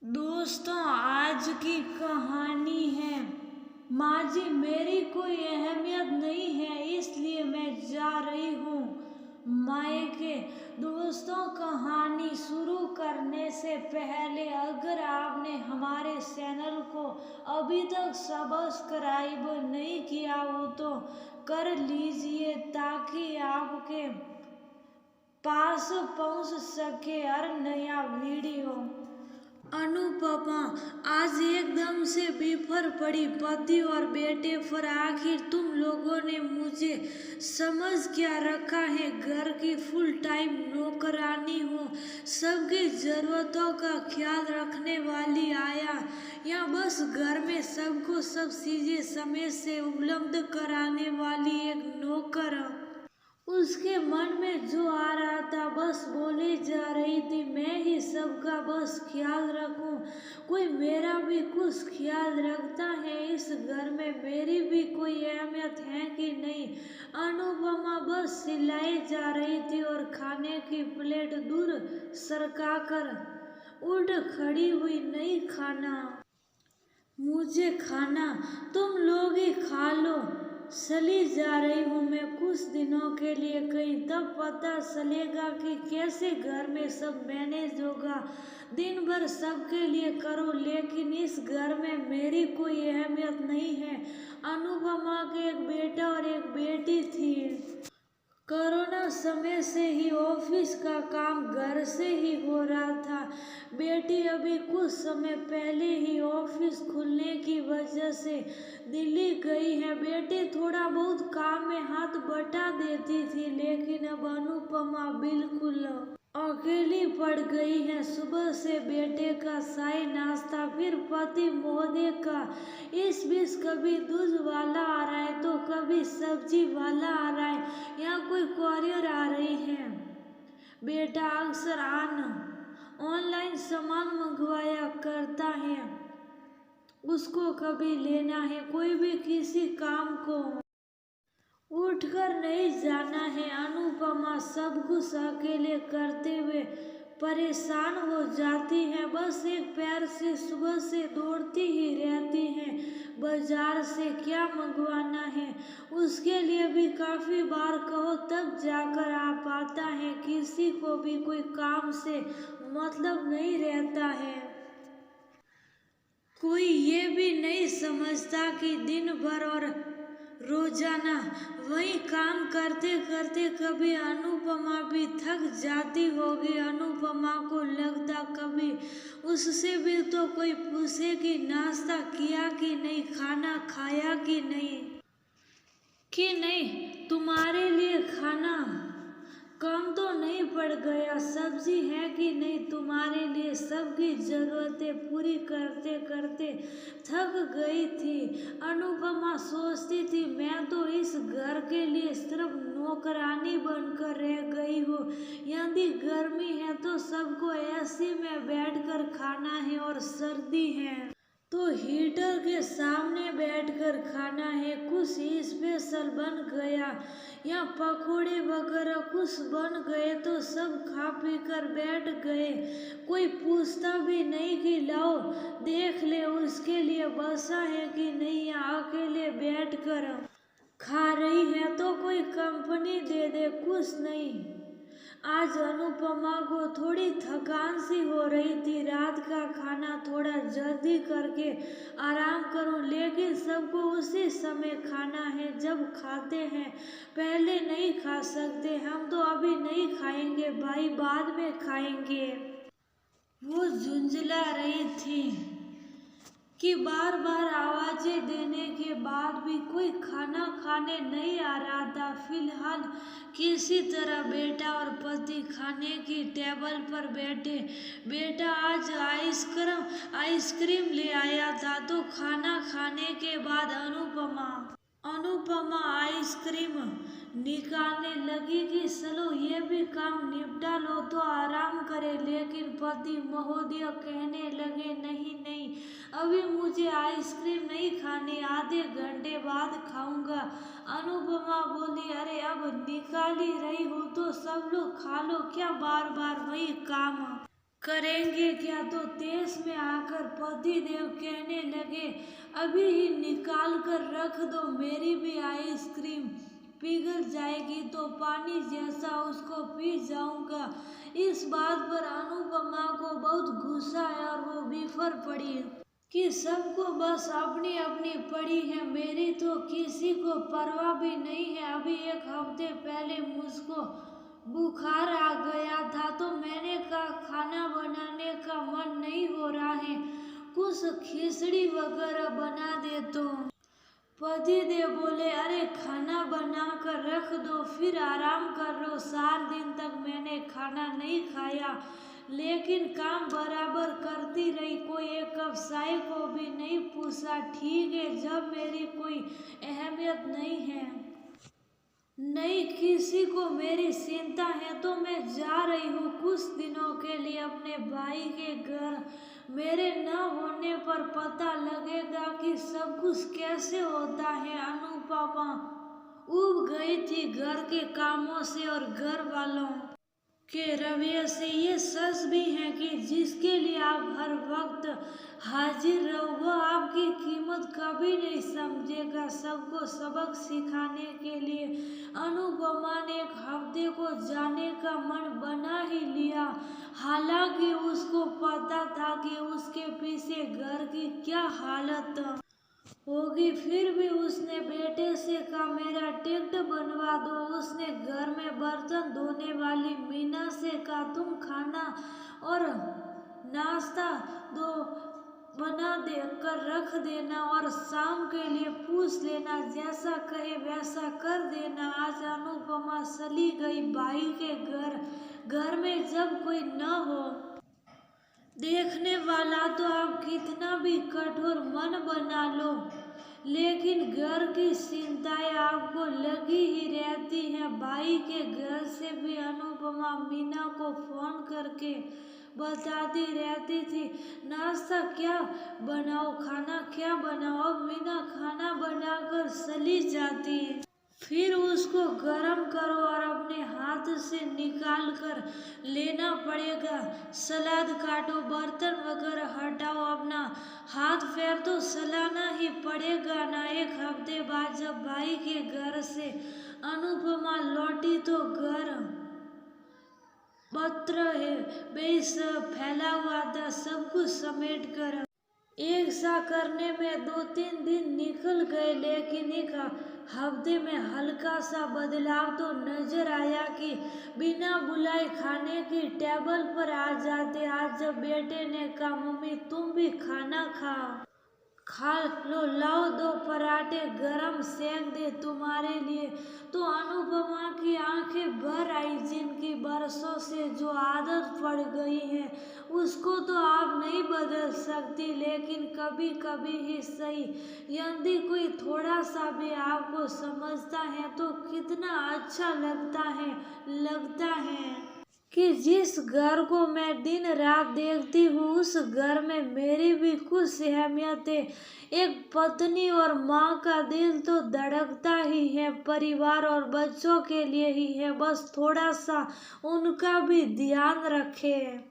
दोस्तों, आज की कहानी है। माँ जी, मेरी कोई अहमियत नहीं है, इसलिए मैं जा रही हूँ मायके। दोस्तों, कहानी शुरू करने से पहले अगर आपने हमारे चैनल को अभी तक सब्सक्राइब नहीं किया हो तो कर लीजिए, ताकि आपके पास पहुँच सके हर नया वीडियो। अनुपमा आज एकदम से बिफर पड़ी पति और बेटे पर। आखिर तुम लोगों ने मुझे समझ क्या रखा है? घर की फुल टाइम नौकरानी हो, सबकी जरूरतों का ख्याल रखने वाली आया, या बस घर में सबको सब चीजें समय से उपलब्ध कराने वाली एक नौकर? उसके मन में जो आ रहा था बस बोले जा रही थी, मैं ही सबका बस ख्याल रखूं। कोई मेरा भी कुछ ख्याल रखता है? इस घर में मेरी भी कोई अहमियत है कि नहीं? अनुपमा बस सिलाई जा रही थी और खाने की प्लेट दूर सरकाकर उठ खड़ी हुई। नहीं खाना, मुझे खाना, तुम लोग ही खा लो। चली जा रही हूँ मैं कुछ दिनों के लिए कहीं, तब पता चलेगा कि कैसे घर में सब मैनेज होगा। दिन भर सबके लिए करो, लेकिन इस घर में मेरी कोई अहमियत नहीं है। अनुपमा के एक बेटा और एक बेटी थी। कोरोना समय से ही ऑफिस का काम घर से ही हो रहा था। बेटी अभी कुछ समय पहले ही ऑफिस खुलने की वजह से दिल्ली गई है। बेटी थोड़ा बहुत काम में हाथ बटा देती थी, लेकिन अब अनुपमा बिल्कुल अकेली पड़ गई है। सुबह से बेटे का चाय नाश्ता, फिर पति महोदय का। इस बीच कभी दूध वाला आ रहा है तो कभी सब्जी वाला आ रहा है, या कोई कोरियर आ रही है। बेटा अक्सर ऑनलाइन सामान मंगवाया करता है, उसको कभी लेना है, कोई भी किसी काम को उठकर नहीं जाना है। अनुपमा सब कुछ अकेले करते हुए परेशान हो जाती है, बस एक पैर से सुबह से दौड़ती ही रहती है। बाजार से क्या मंगवाना है उसके लिए भी काफी बार कहो तब जाकर आ पाता है। किसी को भी कोई काम से मतलब नहीं रहता है। कोई ये भी नहीं समझता कि दिन भर और रोजाना वही काम करते करते कभी अनुपमा भी थक जाती होगी। अनुपमा को लगता कभी उससे भी तो कोई पूछे कि नाश्ता किया कि नहीं, खाना खाया कि नहीं, तुम्हारे लिए खाना कम तो नहीं पड़ गया, सब्जी है कि नहीं, तुम्हारे लिए सबकी जरूरतें पूरी करते करते थक गई थी। अनुपमा सोचती थी, मैं तो इस घर के लिए सिर्फ नौकरानी बनकर रह गई हूँ। यदि गर्मी है तो सबको एसी में बैठकर खाना है, और सर्दी है तो हीटर के सामने बैठकर खाना है। कुछ स्पेशल बन गया या पकोड़े वगैरह कुछ बन गए तो सब खा पी कर बैठ गए। कोई पूछता भी नहीं कि लाओ देख ले उसके लिए बसा है कि नहीं, या अकेले बैठ कर खा रही है तो कोई कंपनी दे दे, कुछ नहीं। आज अनुपमा को थोड़ी थकान सी हो रही थी। रात का खाना थोड़ा जल्दी करके आराम करूं, लेकिन सबको उसी समय खाना है जब खाते हैं, पहले नहीं खा सकते। हम तो अभी नहीं खाएंगे भाई, बाद में खाएंगे। वो झुंझला रही थी कि बार बार आवाजें देने के बाद भी कोई खाना खाने नहीं आ रहा था। फिलहाल किसी तरह बेटा और पति खाने की टेबल पर बैठे। बेटा आज आइसक्रीम ले आया था, तो खाना खाने के बाद अनुपमा आइसक्रीम निकालने लगी कि चलो ये भी काम निपटा लो तो आराम करे, लेकिन पति महोदय कहने लगे, नहीं नहीं, अभी मुझे आइसक्रीम नहीं खानी, आधे घंटे बाद खाऊंगा। अनुपमा बोली, अरे अब निकाल ही रही हूँ तो सब लोग खा लो, क्या बार बार वही काम। करेंगे क्या। तो तेज में आकर पतिदेव कहने लगे, अभी ही निकाल कर रख दो, मेरी भी आइसक्रीम पिघल जाएगी तो पानी जैसा उसको पी जाऊंगा। इस बात पर अनुपमा को बहुत गुस्सा है और वो बिफर पड़ी कि सबको बस अपनी अपनी पड़ी है, मेरी तो किसी को परवाह भी नहीं है। अभी एक हफ्ते पहले मुझको बुखार आ गया था तो मैंने कहा खाना बनाने का मन नहीं हो रहा है, कुछ खिचड़ी वगैरह बना दे। तो पतिदेव बोले, अरे खाना बना कर रख दो फिर आराम कर लो। 7 दिन तक मैंने खाना नहीं खाया लेकिन काम बराबर करती रही, कोई एक कप चाय को भी नहीं पूछा। ठीक है, जब मेरी कोई अहमियत नहीं है, नहीं किसी को मेरी चिंता है तो मैं जा रही हूँ कुछ दिनों के लिए अपने भाई के घर। मेरे न होने पर पता लगेगा कि सब कुछ कैसे होता है। अनुपमा उब गई थी घर के कामों से और घर वालों के रवैये से। ये सच भी है कि जिसके लिए आप हर वक्त हाजिर रहो वो आपकी कीमत कभी नहीं समझेगा। सबको सबक सिखाने के लिए अनुपमा ने एक हफ्ते को जाने का मन बना ही लिया। हालांकि उसको पता था कि उसके पीछे घर की क्या हालत होगी, फिर भी उसने बेटे से कहा, मेरा टिकट बनवा दो। उसने घर में बर्तन धोने वाली मीना से कहा, तुम खाना और नाश्ता दो बना दे कर रख देना और शाम के लिए पूछ लेना, जैसा कहे वैसा कर देना। आज अनुपमा चली गई भाई के घर में जब कोई न हो देखने वाला तो आप कितना भी कठोर मन बना लो लेकिन घर की चिंताएं आपको लगी ही रहती हैं। भाई के घर से भी अनुपमा मीना को फोन करके बताती रहती थी, नाश्ता क्या बनाओ, खाना क्या बनाओ। अब मीना खाना बनाकर चली जाती, फिर उसको गरम करो और अपने हाथ से निकाल कर लेना पड़ेगा। सलाद काटो, बर्तन वगैरह हटाओ, अपना हाथ पैर तो चलाना ही पड़ेगा ना। एक हफ्ते बाद जब भाई के घर से अनुपमा लौटी तो घर पत्र है बेस फैला हुआ था। सब कुछ समेट कर एक सा करने में 2-3 दिन निकल गए लेकिन एक हफ्ते में हल्का सा बदलाव तो नजर आया कि बिना बुलाए खाने की टेबल पर आ जाते। आज जब बेटे ने कहा, मम्मी तुम भी खाना खा लो, लाओ 2 पराठे गरम सेक दे तुम्हारे लिए, तो अनुपमा की आंखें भर आई। जिनकी बरसों से जो आदत पड़ गई है उसको तो आप नहीं बदल सकती, लेकिन कभी कभी ही सही यदि कोई थोड़ा सा भी आपको समझता है तो कितना अच्छा लगता है कि जिस घर को मैं दिन रात देखती हूँ उस घर में मेरी भी कुछ अहमियत है। एक पत्नी और माँ का दिल तो धड़कता ही है, परिवार और बच्चों के लिए ही है, बस थोड़ा सा उनका भी ध्यान रखें।